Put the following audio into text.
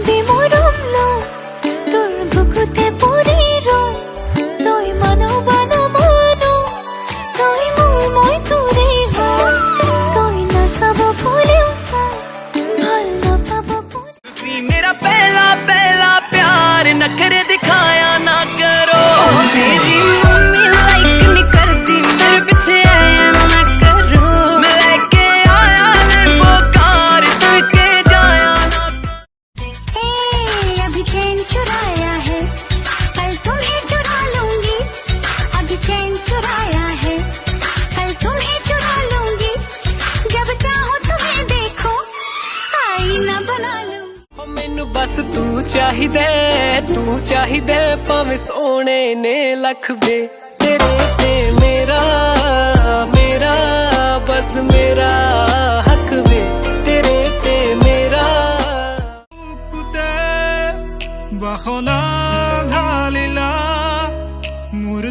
বিমরমলো তোর বুকুতে পরিরো তই মানো বানো মানো তই মই তোরে হন তই না সব ভুলেও সা ভাল না পাবো तुसी मेरा पहला पहला प्यार नखरे दिखाया ना करो। मेरी मम्मी लाइक नहीं करती मेरे पीछे आया ना करो। मैं लेके आया लेम्बो कार तुम के जाया ना। अभी चैन चुराया है कल तुम्हें चुरा लूंगी। अभी चैन चुराया है कल तुम्हें चुरा लूंगी। जब चाहो तुम्हें देखो आईना बना लूंगी। मैनू बस तू चाहिदे भावें सोने ने लख वे तेरे ते मेरा मेरा बस मेरा हक वे तेरे ते मेरा। বাসনা ঢালিলা মোৰ